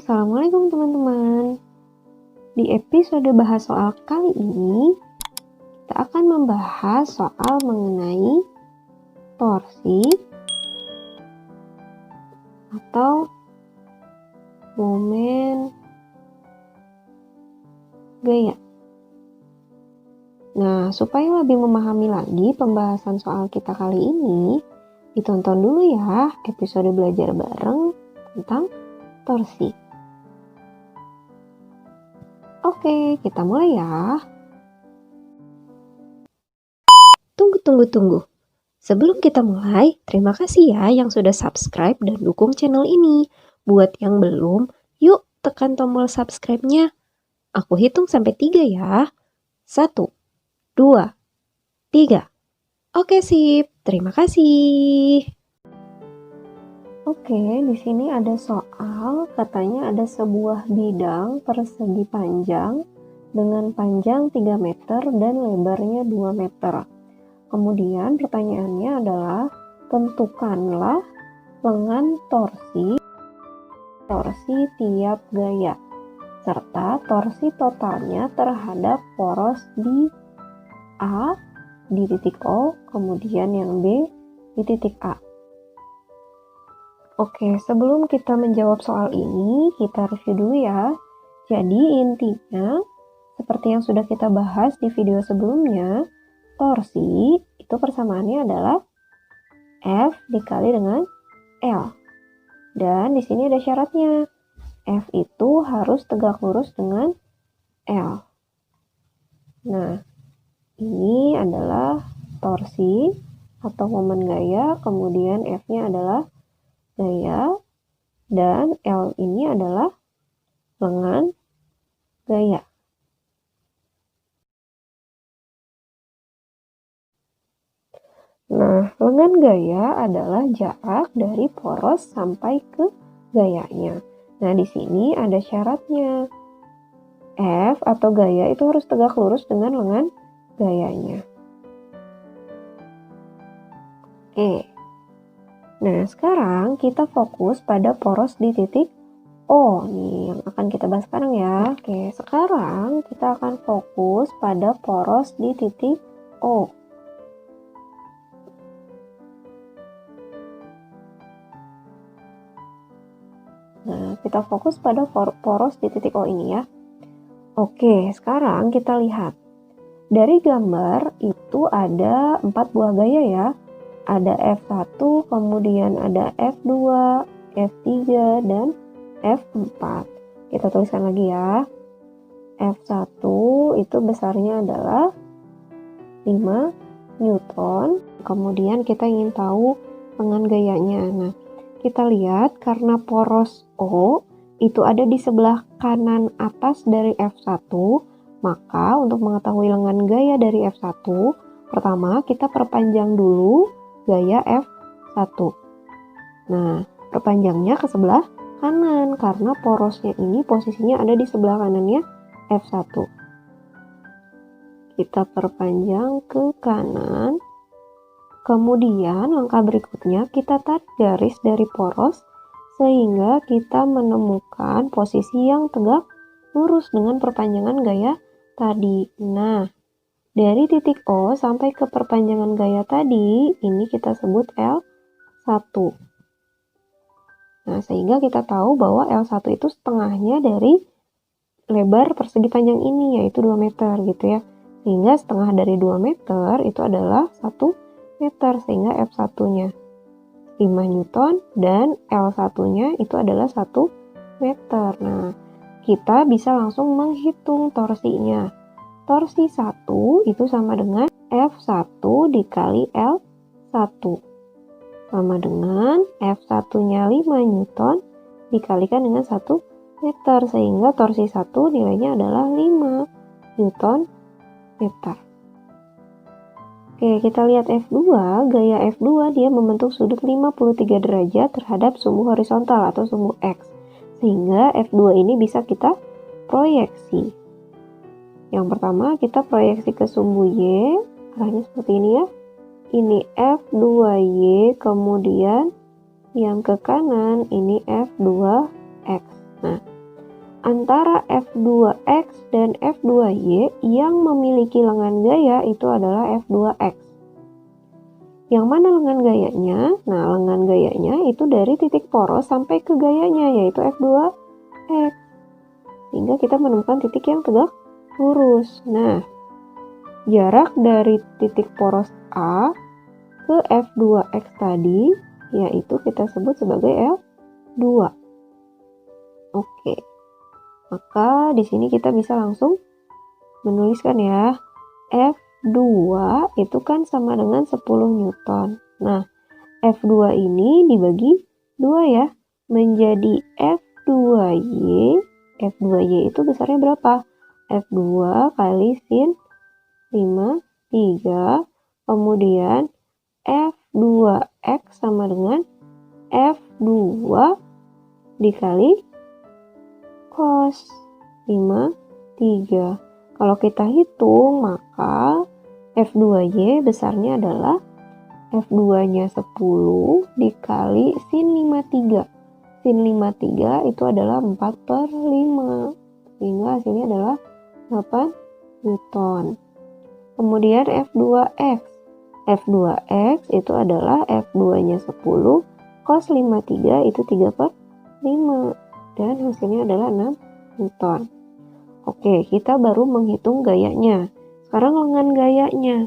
Assalamualaikum teman-teman. Di episode bahas soal kali ini, kita akan membahas soal mengenai torsi atau momen gaya. Nah, supaya lebih memahami lagi pembahasan soal kita kali ini, ditonton dulu ya episode belajar bareng tentang torsi. Oke, kita mulai ya. Tunggu. Sebelum kita mulai, terima kasih ya yang sudah subscribe dan dukung channel ini. Buat yang belum, yuk tekan tombol subscribe-nya. Aku hitung sampai 3 ya. 1, 2, 3. Oke sip, terima kasih. Oke, di sini ada soal, katanya ada sebuah bidang persegi panjang dengan panjang 3 meter dan lebarnya 2 meter. Kemudian pertanyaannya adalah, tentukanlah lengan torsi tiap gaya, serta torsi totalnya terhadap poros di A di titik O, kemudian yang B di titik A. Oke, sebelum kita menjawab soal ini, kita review dulu ya. Jadi intinya, seperti yang sudah kita bahas di video sebelumnya, torsi itu persamaannya adalah F dikali dengan L. Dan di sini ada syaratnya. F itu harus tegak lurus dengan L. Nah, ini adalah torsi atau momen gaya, kemudian F-nya adalah gaya, dan L ini adalah lengan gaya. Nah, lengan gaya adalah jarak dari poros sampai ke gayanya. Nah, di sini ada syaratnya. F atau gaya itu harus tegak lurus dengan lengan gayanya. Oke. Nah, sekarang kita fokus pada poros di titik O nih yang akan kita bahas sekarang ya. Oke, sekarang kita akan fokus pada poros di titik O. Nah, kita fokus pada poros di titik O ini ya. Oke, sekarang kita lihat. Dari gambar itu ada 4 buah gaya ya. Ada F1, kemudian ada F2, F3, dan F4. Kita tuliskan lagi ya. F1 itu besarnya adalah 5 Newton. Kemudian kita ingin tahu lengan gayanya. Nah, kita lihat karena poros O itu ada di sebelah kanan atas dari F1, maka untuk mengetahui lengan gaya dari F1, pertama kita perpanjang dulu gaya F1. Nah, perpanjangnya ke sebelah kanan karena porosnya ini posisinya ada di sebelah kanannya F1. Kita perpanjang ke kanan. Kemudian langkah berikutnya kita tarik garis dari poros sehingga kita menemukan posisi yang tegak lurus dengan perpanjangan gaya tadi. Nah, dari titik O sampai ke perpanjangan gaya tadi, ini kita sebut L1. Nah, sehingga kita tahu bahwa L1 itu setengahnya dari lebar persegi panjang ini, yaitu 2 meter gitu ya. Sehingga setengah dari 2 meter itu adalah 1 meter, sehingga F1-nya 5 Newton dan L1-nya itu adalah 1 meter. Nah, kita bisa langsung menghitung torsinya. Torsi 1 itu sama dengan F1 dikali L1. Sama dengan F1-nya 5 Newton dikalikan dengan 1 meter. Sehingga torsi 1 nilainya adalah 5 Newton meter. Oke, kita lihat F2. Gaya F2 dia membentuk sudut 53 derajat terhadap sumbu horizontal atau sumbu X. Sehingga F2 ini bisa kita proyeksi. Yang pertama kita proyeksi ke sumbu Y, arahnya seperti ini ya. Ini F2Y, kemudian yang ke kanan ini F2X. Nah, antara F2X dan F2Y yang memiliki lengan gaya itu adalah F2X. Yang mana lengan gayanya? Nah, lengan gayanya itu dari titik poros sampai ke gayanya, yaitu F2X. Sehingga kita menemukan titik yang tegak lurus. Nah, jarak dari titik poros A ke F2X tadi, yaitu kita sebut sebagai L2. Oke. Maka di sini kita bisa langsung menuliskan ya, F2 itu kan sama dengan 10 Newton. Nah, F2 ini dibagi 2 ya, menjadi F2Y. F2Y itu besarnya berapa? F2 kali sin 53, kemudian F2X sama dengan F2 dikali cos 53. Kalau kita hitung, maka F2Y besarnya adalah F2-nya 10 dikali sin 53. Sin 53 itu adalah 4/5. Sehingga hasilnya adalah 8 Newton. Kemudian F2X. F2X itu adalah F2-nya 10 cos 53 itu 3/5. Dan hasilnya adalah 6 Newton. Oke, kita baru menghitung gayanya. Sekarang lengan gayanya.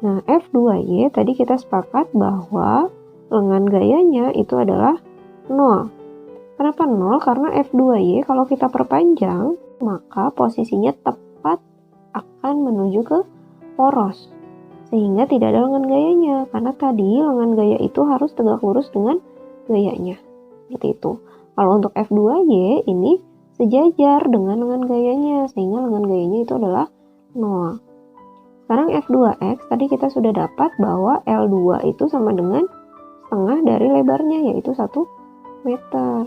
Nah, F2Y tadi kita sepakat bahwa lengan gayanya itu adalah 0. Kenapa 0? Karena F2Y kalau kita perpanjang, maka posisinya tepat akan menuju ke poros. Sehingga tidak ada lengan gayanya. Karena tadi lengan gaya itu harus tegak lurus dengan gayanya. Seperti itu. Kalau untuk F2Y ini sejajar dengan lengan gayanya, sehingga lengan gayanya itu adalah 0. Sekarang F2X, tadi kita sudah dapat bahwa L2 itu sama dengan setengah dari lebarnya, yaitu 1 meter.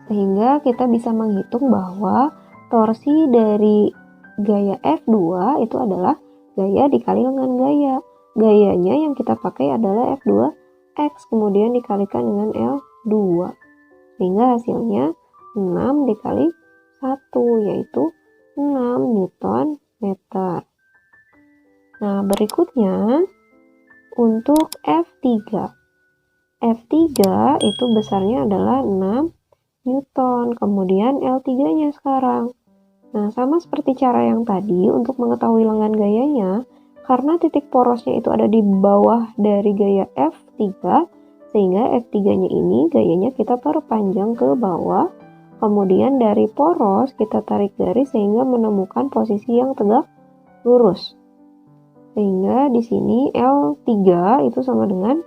Sehingga kita bisa menghitung bahwa torsi dari gaya F2 itu adalah gaya dikali lengan gaya. Gayanya yang kita pakai adalah F2X, kemudian dikalikan dengan L2. Sehingga hasilnya 6 dikali 1, yaitu 6 Newton meter. Nah, berikutnya untuk F3. F3 itu besarnya adalah 6 Newton. Kemudian L3-nya sekarang. Nah, sama seperti cara yang tadi untuk mengetahui lengan gayanya, karena titik porosnya itu ada di bawah dari gaya F3, sehingga F3-nya ini gayanya kita perpanjang ke bawah, kemudian dari poros kita tarik garis sehingga menemukan posisi yang tegak lurus. Sehingga di sini L3 itu sama dengan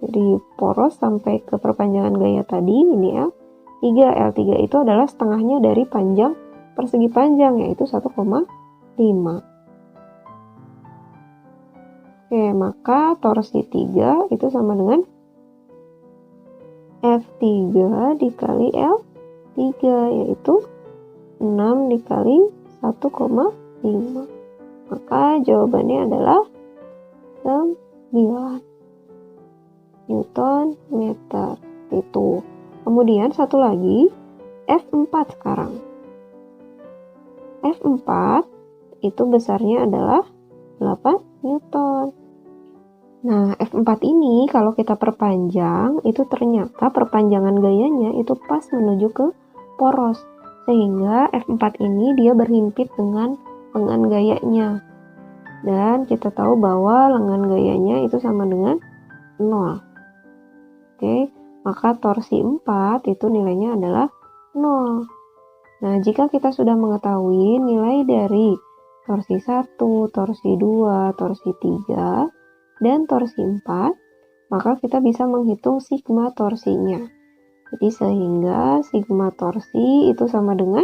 dari poros sampai ke perpanjangan gaya tadi, ini L3. L3 itu adalah setengahnya dari panjang persegi panjang, yaitu 1,5. Oke, maka torsi 3 itu sama dengan F3 dikali L3, yaitu 6 dikali 1,5. Maka jawabannya adalah 9 Newton meter. Itu. Kemudian satu lagi, F4 sekarang. F4 itu besarnya adalah 8 Newton. Nah, F4 ini kalau kita perpanjang, itu ternyata perpanjangan gayanya itu pas menuju ke poros. Sehingga F4 ini dia berhimpit dengan lengan gayanya. Dan kita tahu bahwa lengan gayanya itu sama dengan 0. Oke, maka torsi 4 itu nilainya adalah 0. Nah, jika kita sudah mengetahui nilai dari torsi 1, torsi 2, torsi 3, dan torsi 4, maka kita bisa menghitung sigma torsinya. Jadi sehingga sigma torsi itu sama dengan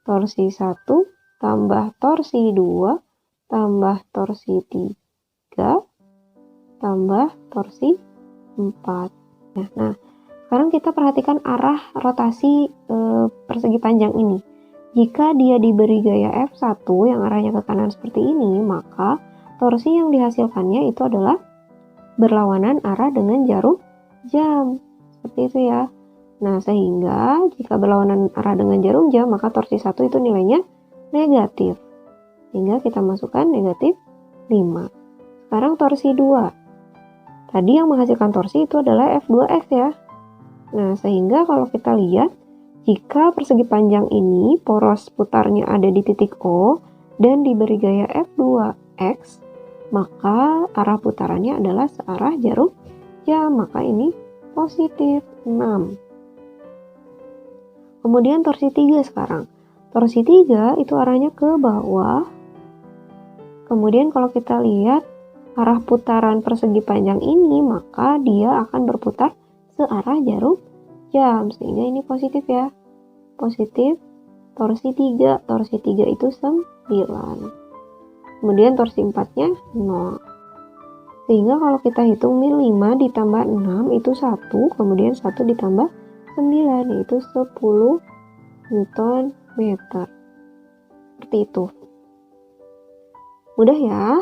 torsi 1 tambah torsi 2 tambah torsi 3 tambah torsi 4. Nah, sekarang kita perhatikan arah rotasi persegi panjang ini. Jika dia diberi gaya F1 yang arahnya ke kanan seperti ini, maka torsi yang dihasilkannya itu adalah berlawanan arah dengan jarum jam. Seperti itu ya. Nah, sehingga jika berlawanan arah dengan jarum jam, maka torsi 1 itu nilainya negatif. Sehingga kita masukkan negatif 5. Sekarang torsi 2. Tadi yang menghasilkan torsi itu adalah F2X ya. Nah, sehingga kalau kita lihat, jika persegi panjang ini poros putarnya ada di titik O dan diberi gaya F2X, maka arah putarannya adalah searah jarum jam. Maka ini positif 6. Kemudian torsi 3 sekarang. Torsi 3 itu arahnya ke bawah. Kemudian kalau kita lihat arah putaran persegi panjang ini, maka dia akan berputar searah jarum jam. Sehingga ini positif ya. Positif torsi 3. Torsi 3 itu 9. Kemudian torsi 4-nya 0. Sehingga kalau kita hitung min 5 ditambah 6 itu 1. Kemudian 1 ditambah 9 yaitu 10 Newton meter. Seperti itu. Mudah ya?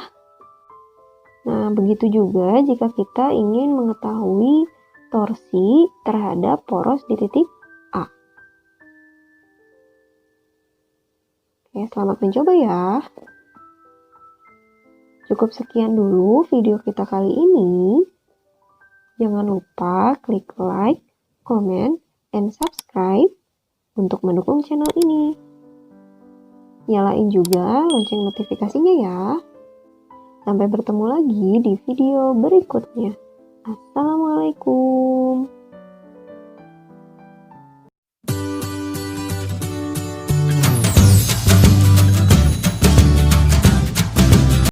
Nah, begitu juga jika kita ingin mengetahui torsi terhadap poros di titik A. Oke, selamat mencoba ya. Cukup sekian dulu video kita kali ini. Jangan lupa klik like, comment, and subscribe untuk mendukung channel ini. Nyalain juga lonceng notifikasinya ya. Sampai bertemu lagi di video berikutnya. Assalamualaikum.